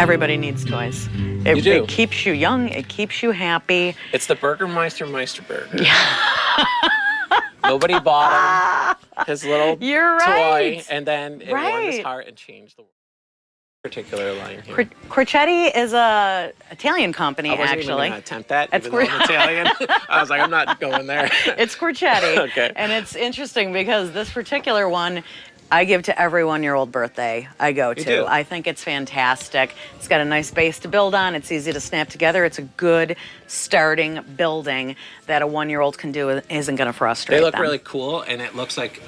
Everybody needs toys. You do. It keeps you young. It keeps you happy. It's the Burgermeister Meisterburger. Yeah. Nobody bought him his little toy, and then it won his heart and changed the world. Particular line here. Corchetti is a Italian company, I wasn't actually. even going to attempt that, even though I'm Italian. I was like, I'm not going there. It's Corchetti. Okay. And it's interesting because this particular one I give to every 1-year-old birthday I go to. You do. I think it's fantastic. It's got a nice base to build on. It's easy to snap together. It's a good starting building that a 1-year-old can do. Isn't going to frustrate them. They look really cool, and it looks like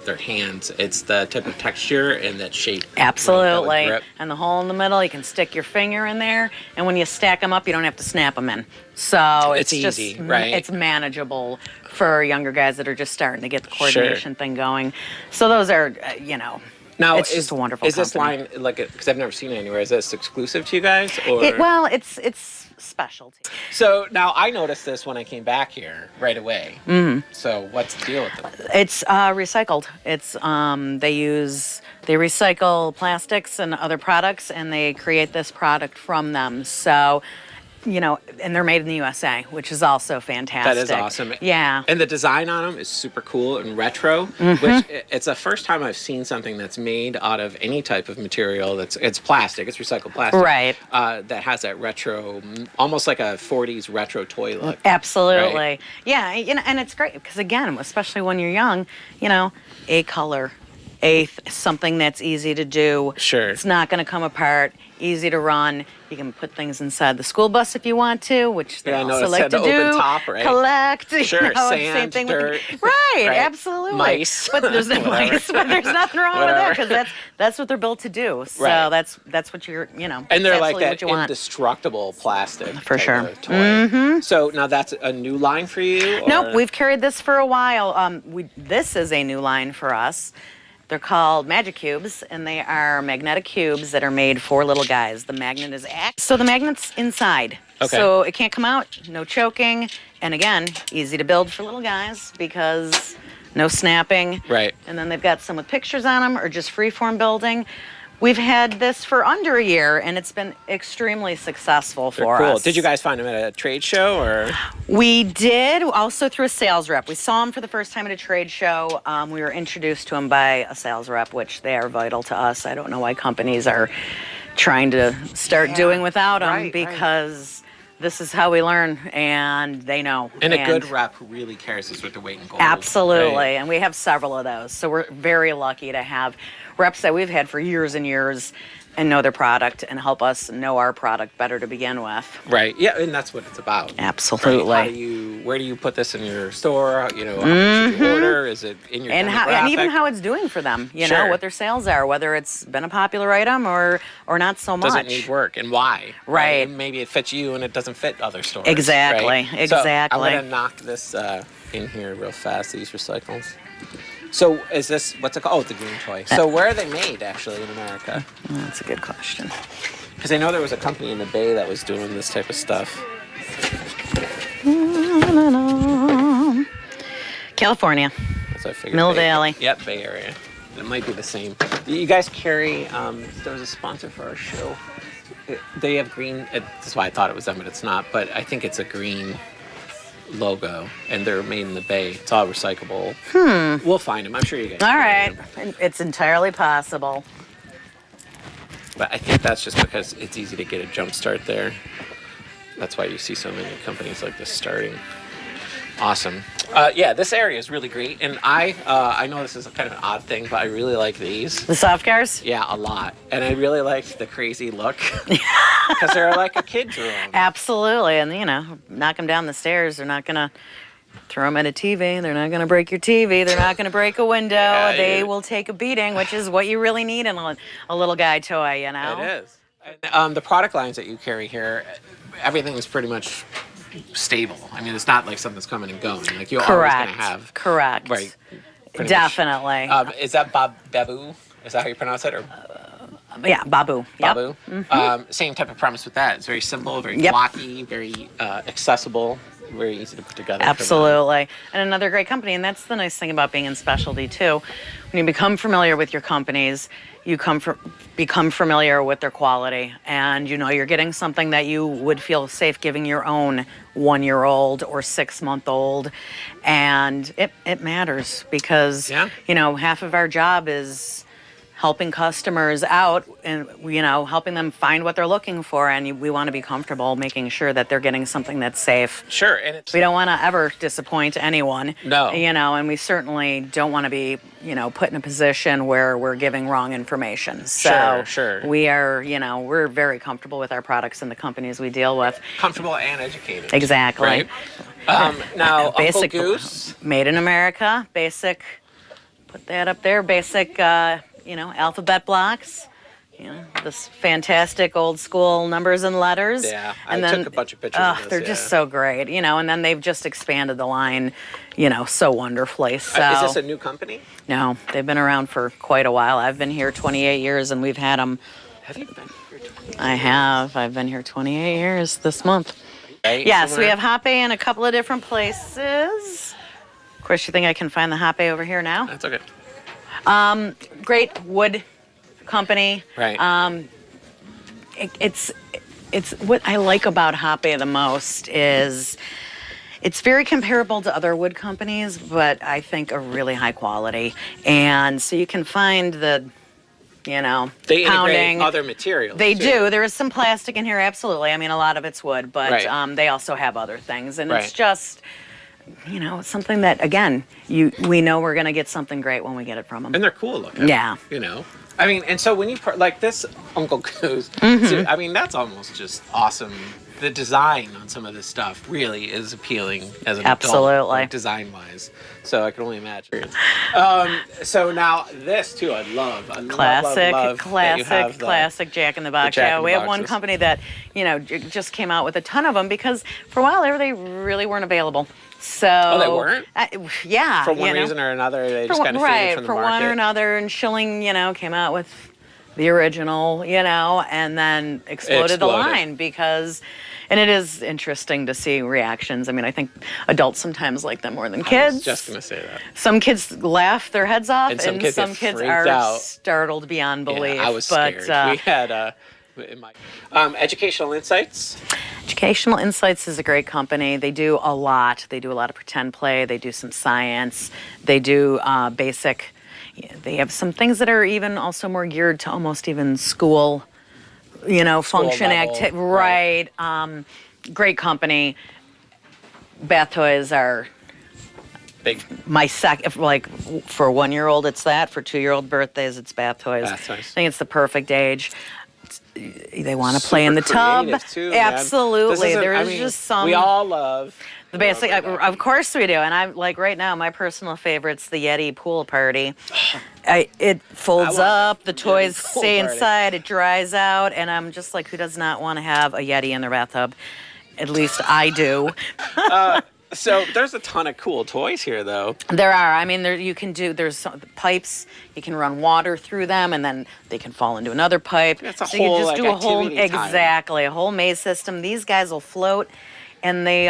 their hands. It's the type of texture and that shape. Absolutely. Grip. And the hole in the middle, you can stick your finger in there, and when you stack them up, you don't have to snap them in. So it's easy, right? It's manageable for younger guys that are just starting to get the coordination thing going. So those are, now, it's just a wonderful Is this company. line, like, because I've never seen it anywhere, is this exclusive to you guys? Or? It's specialty. So now I noticed this when I came back here right away. Mm-hmm. So what's the deal with them? It's recycled. It's they recycle plastics and other products, and they create this product from them. So, and they're made in the USA, which is also fantastic. That is awesome. Yeah. And the design on them is super cool and retro, which it's the first time I've seen something that's made out of any type of material it's plastic, it's recycled plastic. Right. That has that retro, almost like a 40s retro toy look. Absolutely. Right? Yeah, and it's great because, again, especially when you're young, a color, something that's easy to do. Sure. It's not going to come apart, easy to run. You can put things inside the school bus if you want to, which they also like to do. Open top, right? Collect. Sure, sand, same thing dirt. Right, absolutely. Mice. But there's no mice, but there's nothing wrong with that because that's what they're built to do. So that's what you're, And they're like that indestructible plastic. For sure. Toy. Mm-hmm. So now that's a new line for you? Or? Nope, we've carried this for a while. This is a new line for us. They're called Magic Cubes, and they are magnetic cubes that are made for little guys. The magnet is so the magnet's inside, so it can't come out. No choking, and again, easy to build for little guys because no snapping. Right. And then they've got some with pictures on them or just freeform building. We've had this for under a year, and it's been extremely successful for us. Did you guys find them at a trade show, or? We did, also through a sales rep. We saw them for the first time at a trade show. We were introduced to them by a sales rep, which they are vital to us. I don't know why companies are trying to start doing without them because this is how we learn, and they know. And a good rep who really cares is with the weight and gold. Absolutely, right? And we have several of those. So we're very lucky to have reps that we've had for years and years and know their product and help us know our product better to begin with. Right. Yeah, and that's what it's about. Absolutely. Right? Where do you put this in your store? How should you order? Is it in your demographic? And even how it's doing for them. You know what their sales are, whether it's been a popular item or not so much. Does it need work, and why? Right. Maybe it fits you and it doesn't fit other stores. Exactly. Right? Exactly. So I'm gonna knock this in here real fast. These recycles. So is this, what's it called? Oh, it's a green toy. So where are they made, actually, in America? That's a good question. Because I know there was a company in the Bay that was doing this type of stuff. California. That's what I figured. Mill Valley. Yep, Bay Area. It might be the same. You guys carry, there was a sponsor for our show. They have green, that's why I thought it was them, but it's not. But I think it's a green logo, and they're made in the Bay. It's all recyclable. We'll find them. I'm sure you guys. All right. It's entirely possible. But I think that's just because it's easy to get a jump start there. That's why you see so many companies like this starting. Awesome. Yeah, this area is really great, and I know this is kind of an odd thing, but I really like these. The soft cars? Yeah, a lot. And I really liked the crazy look because they're like a kid's room. Absolutely, and knock them down the stairs. They're not gonna throw them at a TV. They're not gonna break your TV. They're not gonna break a window. They will take a beating, which is what you really need in a little guy toy. It is. And, the product lines that you carry here, everything is pretty much stable. I mean, it's not like something that's coming and going. Like you're always going to have. Correct. Right. Definitely. Is that Babu? Is that how you pronounce it? Or? Yeah, Babu. Babu. Yep. Same type of premise with that. It's very simple, very blocky, very accessible. very easy to put together. For them. Absolutely. And another great company, and that's the nice thing about being in specialty too. When you become familiar with your companies, you become familiar with their quality, and you know you're getting something that you would feel safe giving your own 1-year-old or 6-month-old, and it matters because you know half of our job is helping customers out and, you know, helping them find what they're looking for. And we want to be comfortable making sure that they're getting something that's safe. Sure. And we don't want to ever disappoint anyone. No. You know, and we certainly don't want to be, you know, put in a position where we're giving wrong information. So sure. We are, you know, we're very comfortable with our products and the companies we deal with. Comfortable and educated. Exactly. Right? Now, basic, Uncle Goose. Made in America. Basic, put that up there. Basic, you know, alphabet blocks, you know, this fantastic old school numbers and letters. Yeah, and I then, took a bunch of pictures of this, they're just so great, you know, and then they've just expanded the line, you know, so wonderfully. So is this a new company? No, they've been around for quite a while. I've been here 28 years, and we've had them. Have you been here 28 I have. I've been here 28 years this month. Right, yes, somewhere? we have Hoppe in a couple of different places. Of course, you think I can find the Hoppe over here now? That's okay. Great wood company. Right. It's what I like about Hoppe the most is it's very comparable to other wood companies, but I think a really high quality. And so you can find the, you know, they pounding. Integrate other materials. They too. do. There is some plastic in here, absolutely. I mean, a lot of it's wood, but they also have other things, and it's just, you know, it's something that, again, we know we're going to get something great when we get it from them. And they're cool looking. Yeah. You know? I mean, and so when you, like this Uncle Goose, so, I mean, that's almost just awesome. The design on some of this stuff really is appealing as an adult, like, design-wise. So I can only imagine. So now this, too, I love. Classic Jack in the Box. Yeah, we have one company that, you know, just came out with a ton of them because for a while there they really weren't available. So they weren't? Yeah. For one reason or another, they just kind of faded from the market. For one or another, and Schilling, you know, came out with the original, you know, and then exploded the line because, and it is interesting to see reactions. I mean, I think adults sometimes like them more than kids. I was just going to say that. Some kids laugh their heads off, and some kids are out. Startled beyond belief. Yeah, I was scared. We had... Educational Insights. Educational Insights is a great company. They do a lot. They do a lot of pretend play. They do some science. They do basic. They have some things that are even also more geared to almost even school, you know, function activity. Right. Great company. Bath toys are big. My like for a 1-year-old, it's that. For 2-year-old birthdays, it's bath toys. Bath toys. I think it's the perfect age. They want to play in the tub. Too, absolutely. There's just some. We all love the basic. Of course we do. And I'm like right now, my personal favorite's the Yeti pool party. It folds up. The toys stay inside. It dries out, and I'm just like, who does not want to have a Yeti in their bathtub? At least I do. So there's a ton of cool toys here, though. There are. I mean, there's pipes. You can run water through them, and then they can fall into another pipe. That's a so whole, you just do a whole time. A whole maze system. These guys will float, and they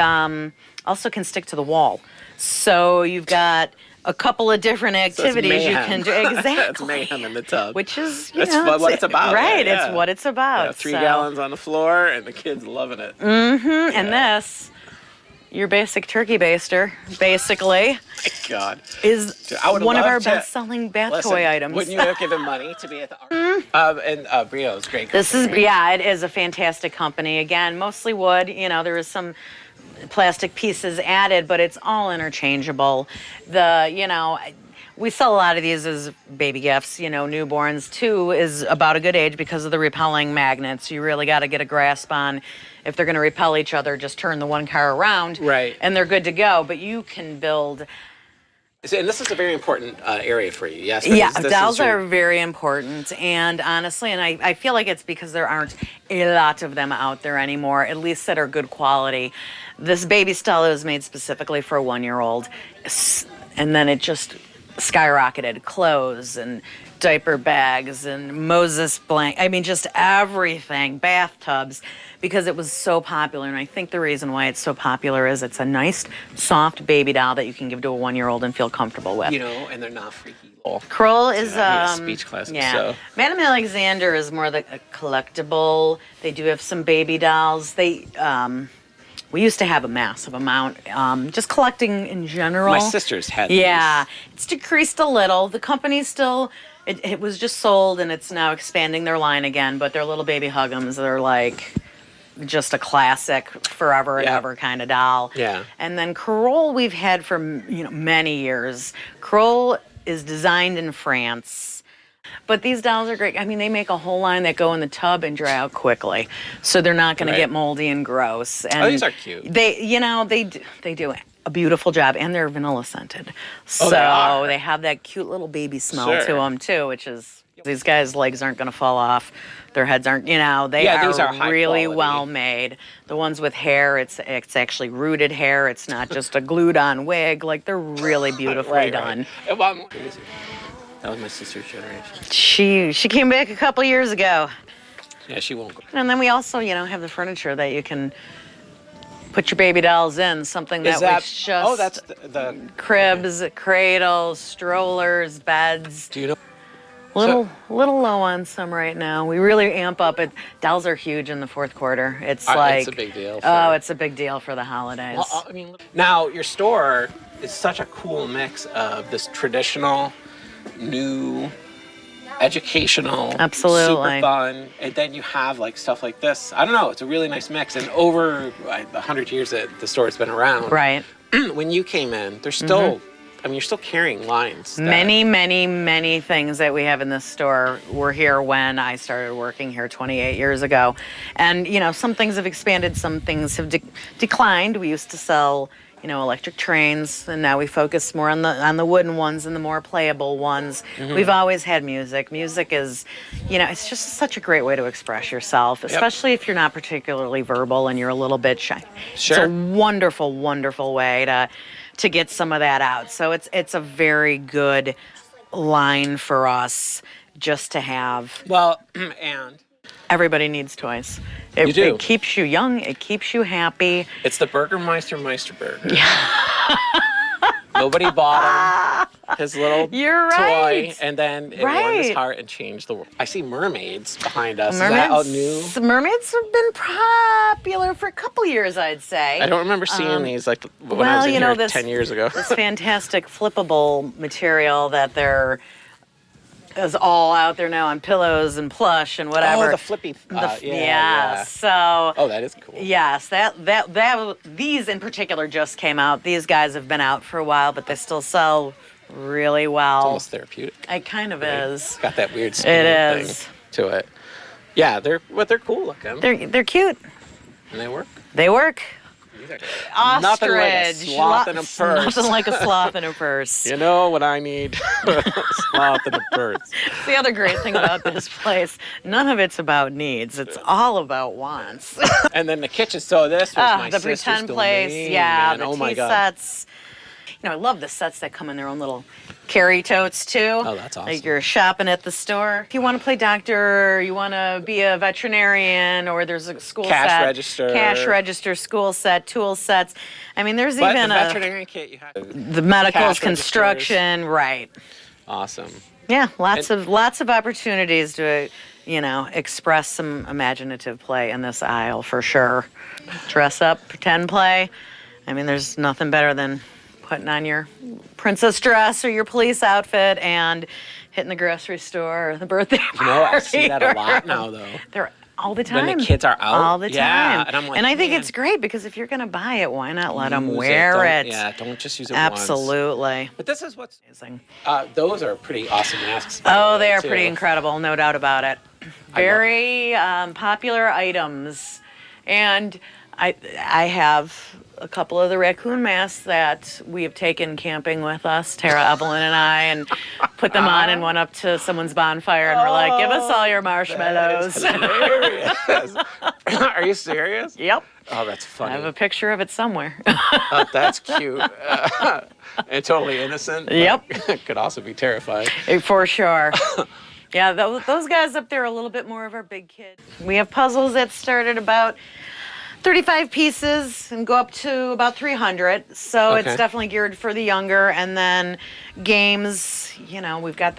also can stick to the wall. So you've got a couple of different activities you can do. Exactly. That's mayhem in the tub. Which is, what it's about. Right. Yeah. It's what it's about. Yeah, 3 gallons on the floor, and the kids loving it. Mm-hmm. Yeah. And this. Your basic turkey baster, basically, my God, is one of our best-selling bath toy items. Wouldn't you have given money to be at the art? And Brio's great company. It is a fantastic company. Again, mostly wood. You know, there is some plastic pieces added, but it's all interchangeable. We sell a lot of these as baby gifts, you know, newborns. 2 is about a good age because of the repelling magnets. You really got to get a grasp on if they're going to repel each other, just turn the one car around. Right. And they're good to go. But you can build. And this is a very important area for you, yes? Yeah, dolls are very important. And honestly, and I feel like it's because there aren't a lot of them out there anymore, at least that are good quality. This baby style is made specifically for a 1-year-old. And then it just skyrocketed. Clothes and diaper bags and Moses blank. I mean, just everything. Bathtubs, because it was so popular. And I think the reason why it's so popular is it's a nice, soft baby doll that you can give to a 1-year-old and feel comfortable with. You know, and they're not freaky. Kroll is a speech class. yeah. So. Madame Alexander is more a collectible. They do have some baby dolls. We used to have a massive amount, just collecting in general. My sisters had Yeah, these. it's decreased a little. The company's still, it was just sold and it's now expanding their line again, but their little baby Huggums, they're like just a classic, forever and ever kind of doll. Yeah. And then Kroll we've had for many years. Kroll is designed in France. But these dolls are great. I mean, they make a whole line that go in the tub and dry out quickly, so they're not going to get moldy and gross. And these are cute. They do a beautiful job, and they're vanilla scented, so they have that cute little baby smell to them too, which is these guys' legs aren't going to fall off, their heads aren't. They these are high really quality. well made. The ones with hair, it's actually rooted hair. It's not just a glued on wig. Like they're really beautifully done. Right. That was my sister's generation. She came back a couple years ago. Yeah, she won't go. And then we also, have the furniture that you can put your baby dolls in. Something that was just that's the cribs, cradles, strollers, beds. Do you know? Little low on some right now. We really amp up it. Dolls are huge in the fourth quarter. It's it's a big deal. It's a big deal for the holidays. Well, I mean, now your store is such a cool mix of this traditional, new, educational, absolutely super fun, and then you have like stuff like this. I don't know. It's a really nice mix. And over 100 years that the store has been around, right? When you came in, there's still. I mean, you're still carrying lines. Many things that we have in this store were here when I started working here 28 years ago. And, some things have expanded, some things have declined. We used to sell, electric trains, and now we focus more on the wooden ones and the more playable ones. We've always had music. Music is, it's just such a great way to express yourself, especially if you're not particularly verbal and you're a little bit shy. Sure. It's a wonderful, wonderful way to get some of that out. So it's a very good line for us just to have. Well, and everybody needs toys. You do. It keeps you young. It keeps you happy. It's the Burgermeister Burger. Yeah. Nobody bought him his little toy, and then it won his heart and changed the world. I see mermaids behind us. Mermaids, is that new? Mermaids have been popular for a couple years, I'd say. I don't remember seeing these when I was in here 10 years ago. This fantastic flippable material that is all out there now on pillows and plush and whatever. Oh, the flippy. So. Oh, that is cool. Yes, these in particular just came out. These guys have been out for a while, but they still sell really well. It's almost therapeutic. It kind of is. It's got that weird skin thing to it. Yeah, they're cool looking. They're cute. And they work. They work. Ostrich. Nothing like a sloth in a purse. Nothing like a sloth in a purse. You know what I need? Sloth in a purse. The other great thing about this place, none of it's about needs. It's all about wants. And then the kitchen. So this was my the sister's pretend domain, place. man. The oh my tea God. sets. I love the sets that come in their own little carry totes too. Oh, that's awesome. Like you're shopping at the store. If you want to play doctor, or you want to be a veterinarian, or there's a school cash register, school set, tool sets. I mean, there's but even the veterinarian kit you have. The medicals, construction, right? Awesome. Yeah, lots of opportunities to, express some imaginative play in this aisle for sure. Dress up, pretend play. I mean, there's nothing better than putting on your princess dress or your police outfit and hitting the grocery store or the birthday party. I see that a lot now, though. They're all the time. When the kids are out. All the time. Yeah, and I'm like, and I think it's great because if you're going to buy it, why not let them wear it? Yeah, don't just use it Absolutely. once. But this is what's amazing. Those are pretty awesome masks. Oh, they are pretty incredible, no doubt about it. Very popular items. And I have a couple of the raccoon masks that we have taken camping with us, Tara, Evelyn, and I, and put them on and went up to someone's bonfire and we're like, give us all your marshmallows. That is hilarious. Are you serious? Yep. Oh, that's I funny. have a picture of it somewhere. Oh, that's cute. And totally innocent. Yep. But could also be terrifying. For sure. Yeah, those guys up there are a little bit more of our big kids. We have puzzles that start at about 35 pieces and go up to about 300. So Okay. it's definitely geared for the younger. And then games, we've got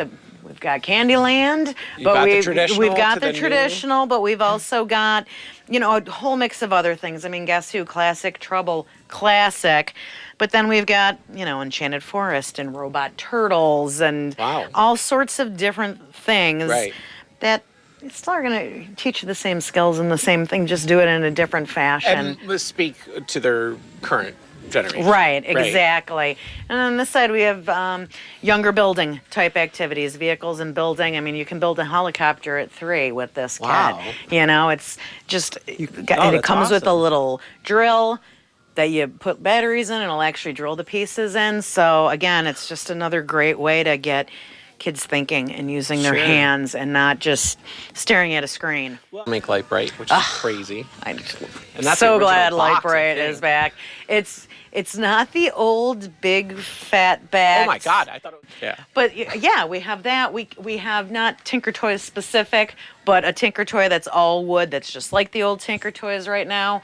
Candyland, got the traditional we've got to the the new. traditional, but we've also got, a whole mix of other things. I mean, Guess Who, classic, Trouble, classic. But then we've got, Enchanted Forest and Robot Turtles and Wow. all sorts of different things Right. that still are going to teach you the same skills and the same thing, just do it in a different fashion. And speak to their current generation. Right, exactly. And on this side, we have younger building type activities, vehicles and building. I mean, you can build a helicopter at 3 with this Wow. kit. It's just, and it that's comes with a awesome. little drill that you put batteries in, and it'll actually drill the pieces in. So again, it's just another great way to get kids thinking and using their Sure. hands and not just staring at a screen. Make Light Bright, which is crazy. I'm And that's so the glad original Light box, I Bright think. is back. It's not the old big fat bag. Oh my God, I thought it was. Yeah. But yeah, we have that. We have not Tinker Toys specific, but a Tinker Toy that's all wood, that's just like the old Tinker Toys right now.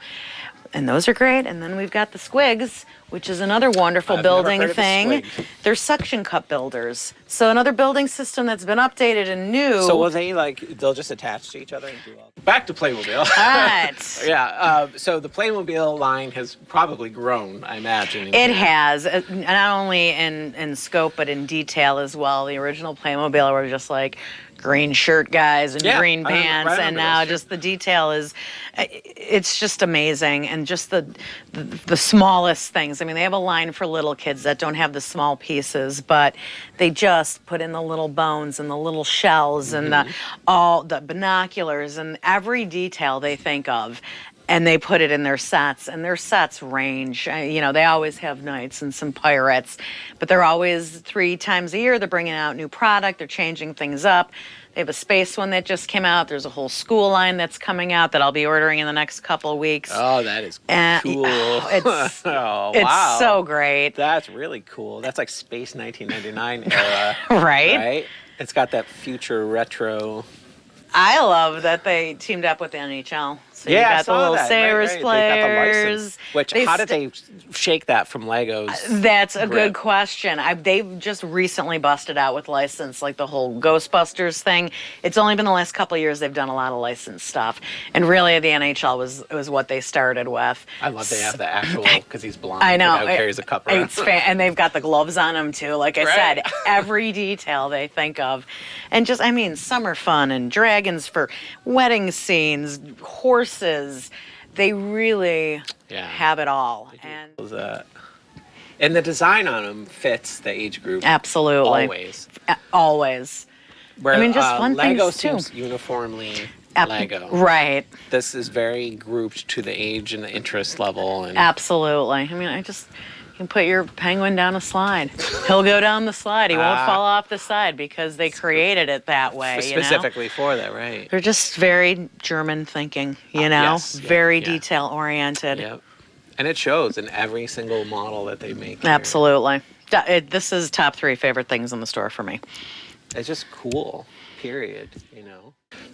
And those are great. And then we've got the Squigs, which is another wonderful I've never building heard of the thing. Squig. They're suction cup builders. So another building system that's been updated and new. So will they they'll just attach to each other and do all. Back to Playmobil. All right. Yeah. So the Playmobil line has probably grown, I imagine. It has, not only in scope, but in detail as well. The original Playmobil were just like green shirt guys and Yeah, green I remember- pants, I and remember now those, just the detail is, it's just amazing. And just the smallest things. I mean, they have a line for little kids that don't have the small pieces, but they just put in the little bones and the little shells and all the binoculars and every detail they think of. And they put it in their sets, and their sets range. They always have knights and some pirates, but they're always 3 times a year. They're bringing out new product. They're changing things up. They have a space one that just came out. There's a whole school line that's coming out that I'll be ordering in the next couple of weeks. Oh, that is And cool. it's Oh, it's wow. so great, That's really cool. That's like Space 1999 era. right? Right? It's got that future retro. I love that they teamed up with the NHL. So you I got the saw little that. Sayers Right. They got the players. license. Which, They how did they shake that from Legos? That's a grip? good question. They've just recently busted out with license, like the whole Ghostbusters thing. It's only been the last couple of years they've done a lot of licensed stuff, and really the NHL was what they started with. I love they have the actual, because he's blind. I know. The guy who carries a cup around. And they've got the gloves on them too. Like I Right. said, every detail they think of, and just summer fun and dragons for wedding scenes, horses. They really have it all. And Was that? And the design on them fits the age group. absolutely, Always. always. Where, just fun Lego things, too. seems uniformly Lego. Right. This is very grouped to the age and the interest level. And Absolutely. You can put your penguin down a slide. He'll go down the slide. He won't fall off the side because they created it that way. specifically for that, right? They're just very German thinking, yes, very yeah. detail oriented. Yep. And it shows in every single model that they make. Absolutely. This is top 3 favorite things in the store for me. It's just cool, period,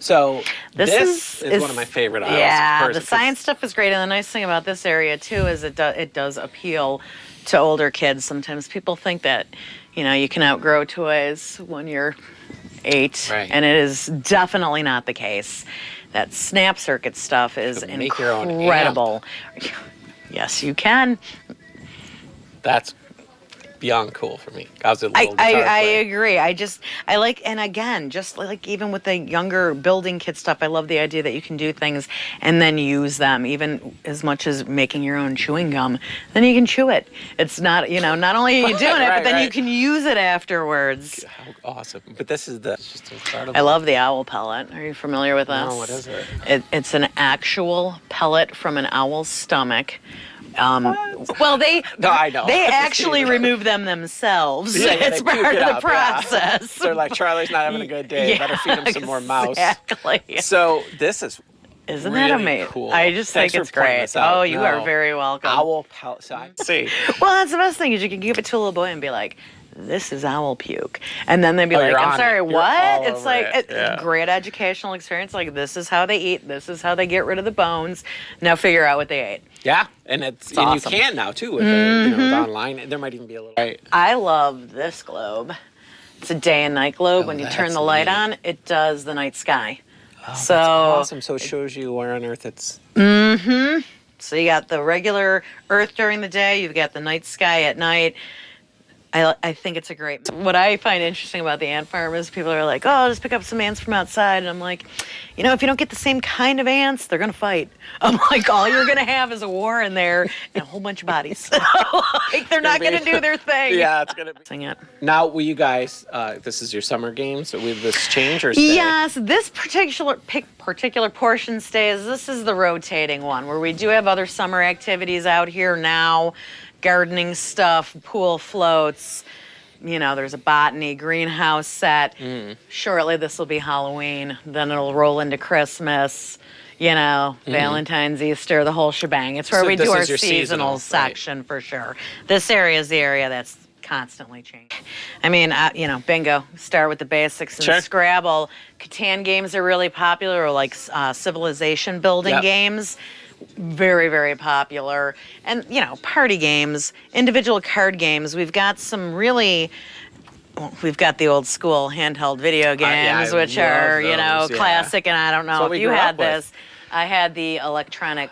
So this is one of my favorite aisles. Yeah, personally, the 'cause science stuff is great. And the nice thing about this area, too, is it does appeal to older kids. Sometimes people think that, you can outgrow toys when you're 8. Right. And it is definitely not the case. That snap circuit stuff is can make your own amp. incredible. Yes, you can. That's beyond cool for me. I was a I, little guitar I player. agree. I like, and again, just like even with the younger building kit stuff, I love the idea that you can do things and then use them, even as much as making your own chewing gum. Then you can chew it. It's not, not only are you doing it, but then you can use it afterwards. How awesome. But this is it's just incredible. I love the owl pellet. Are you familiar with this? No, what is it? It's an actual pellet from an owl's stomach. Well, No, I know. They actually remove them themselves. Yeah, It's they puke part it of the up, yeah. process. They're like, Charlie's not having a good day. Better feed him some more mouse. Exactly. So this is Isn't really that amazing? cool. I just Thanks think it's for pointing great. this out. Oh, you are No. very welcome. Owl pellet. So I see. Well, that's the best thing is you can give it to a little boy and be like, "This is owl puke," and then they'd be like, you're "I'm on sorry, it. You're what?" all It's over like it. Yeah. great educational experience. Like this is how they eat. This is how they get rid of the bones. Now figure out what they ate. Yeah, and it's and awesome. you can now too with with online. There might even be a little. Right. I love this globe. It's a day and night globe. Oh, When you that's turn the light neat. on, it does the night sky. Oh, So that's awesome. So it shows you where on Earth it's. So you got the regular Earth during the day, you've got the night sky at night. I think it's a great. What I find interesting about the ant farm is people are like, "Oh, I'll just pick up some ants from outside," and I'm like, if you don't get the same kind of ants, they're gonna fight. I'm like, all you're gonna have is a war in there and a whole bunch of bodies. Like they're not gonna do their thing. Yeah, it's gonna be. Sing it. Now, will you guys? This is your summer games. Will this change or stay? Yes, this particular portion stays. This is the rotating one where we do have other summer activities out here now, gardening stuff, pool floats. There's a botany greenhouse set. Shortly, this will be Halloween. Then it'll roll into Christmas. Valentine's, Easter, the whole shebang. It's where So we this do our is your seasonal right. section for sure. This area is the area that's constantly changing. I mean, bingo. Start with the basics and Sure. Scrabble. Catan games are really popular, or like civilization building Yep. games. Very, very popular. And, party games, individual card games. We've got the old school handheld video games, I which love are, those, yeah. classic. And I don't That's know what if we you grew had up with. this. I had the electronic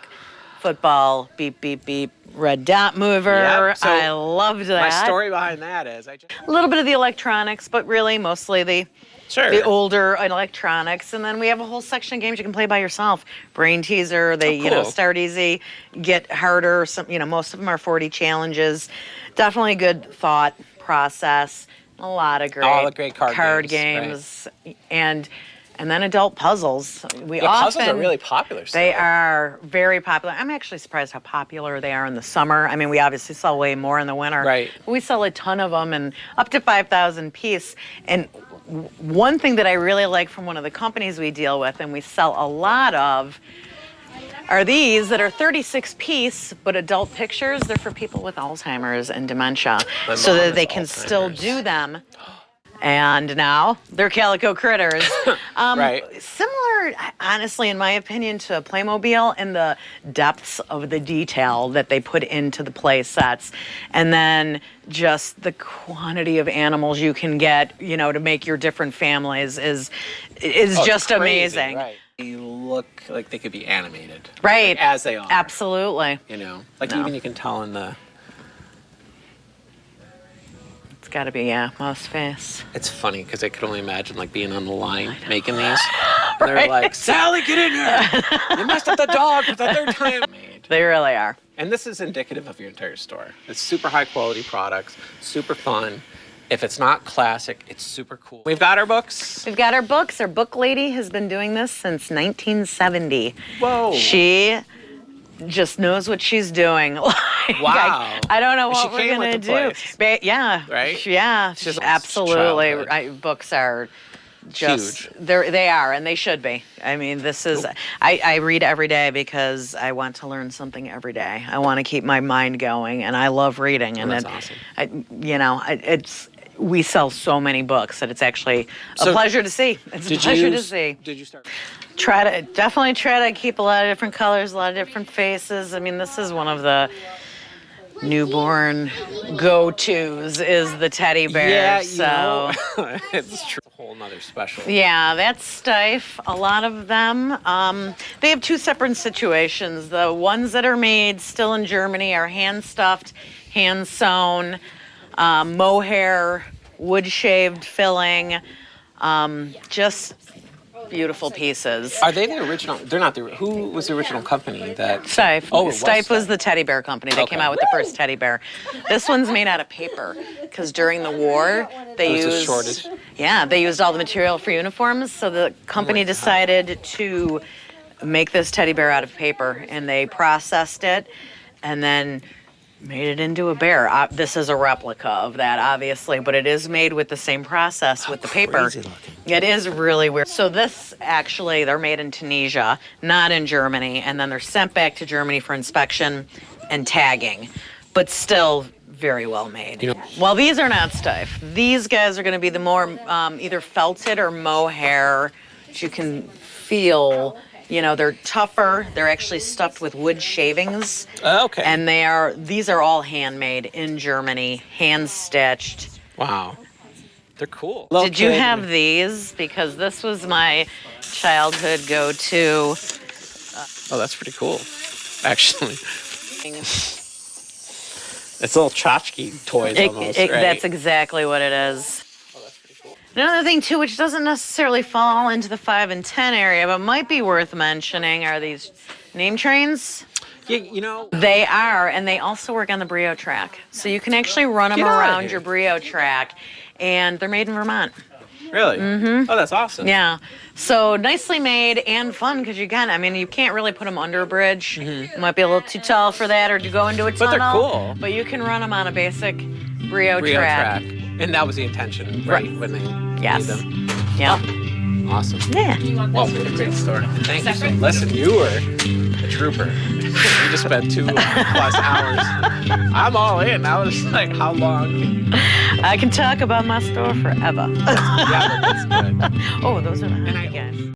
football beep, beep, beep, red dot mover. Yep. So I loved that. My story behind that is A little bit of the electronics, but really mostly the older electronics. And then we have a whole section of games you can play by yourself. Brain teaser, cool. start easy, get harder. Most of them are 40 challenges. Definitely a good thought process. A lot of All the great card games. And then adult puzzles. Puzzles are really popular. They are very popular. I'm actually surprised how popular they are in the summer. I mean, we obviously sell way more in the winter. Right. We sell a ton of them, and up to 5,000 piece. And one thing that I really like from one of the companies we deal with, and we sell a lot of, are these that are 36 piece, but adult pictures. They're for people with Alzheimer's and dementia, so that they can still do them. And now they're calico critters. Right. Similar, honestly, in my opinion, to Playmobil in the depths of the detail that they put into the play sets. And then just the quantity of animals you can get, to make your different families is just crazy, amazing. Right. They look like they could be animated. Right. Like, as they are. Absolutely. Even you can tell in the. It's got to be, mouse face. It's funny because I could only imagine being on the line making these. And they're like, "Sally, get in here! You messed up the dog for the third time." They really are. And this is indicative of your entire store. It's super high quality products, super fun. If it's not classic, it's super cool. We've got our books. We've got our books. Our book lady has been doing this since 1970. Whoa. She just knows what she's doing. Wow. I don't know She what we're came going to with the do. place. Yeah. Right? Yeah. She's Absolutely. childhood. Books are just huge. They are, and they should be. I mean, this is. I read every day because I want to learn something every day. I want to keep my mind going, and I love reading. And that's awesome. It's. We sell so many books that it's actually a pleasure to see. It's a pleasure to see. Did you start? Definitely try to keep a lot of different colors, a lot of different faces. I mean, this is one of the newborn go-tos is the teddy bear. Yeah, so it's true. A whole nother special. yeah, that's Stife. A lot of them. They have two separate situations. The ones that are made still in Germany are hand-stuffed, hand-sewn, mohair, wood-shaved filling, just beautiful pieces. Are they the original? They're not the. Who was the original company that? Stife. Oh, it was Stife was Stife. the teddy bear company. They came Okay. out with the first teddy bear. This one's made out of paper because during the war they There was a used shortage. Yeah, they used all the material for uniforms. So the company God. decided to make this teddy bear out of paper, and they processed it, and then made it into a bear. This is a replica of that, obviously, but it is made with the same process with the paper. Crazy looking. It is really weird. So this actually, they're made in Tunisia, not in Germany, and then they're sent back to Germany for inspection and tagging, but still very well made. You know- Well, these are not stiff. These guys are going to be the more either felted or mohair, which you can feel. You know, they're tougher. They're actually stuffed with wood shavings. Okay. And these are all handmade in Germany, hand stitched. Wow. They're cool. Did you have these? Because this was my childhood go-to. Oh, that's pretty cool, actually. It's little tchotchke toys almost, right? That's exactly what it is. Oh, that's pretty cool. Another thing, too, which doesn't necessarily fall into the 5 and 10 area, but might be worth mentioning, are these name trains. Yeah, you know. They are, and they also work on the Brio track. So you can actually run them Get outta around here. your Brio track, and they're made in Vermont. Really? Mm-hmm. Oh, that's awesome. Yeah. So nicely made and fun because you can't really put them under a bridge. It might be a little too tall for that or to go into a tunnel. But they're cool. But you can run them on a basic Brio Brio track. And that was the intention, right? When they Yes. made them. Yeah. Awesome. Yeah. Well, great story. Thank you. So, listen, you were a trooper. You just spent 2+ hours. I'm all in. I was like, how long? I can talk about my store forever. Yeah, but that's good. Oh, those are the And honey guys.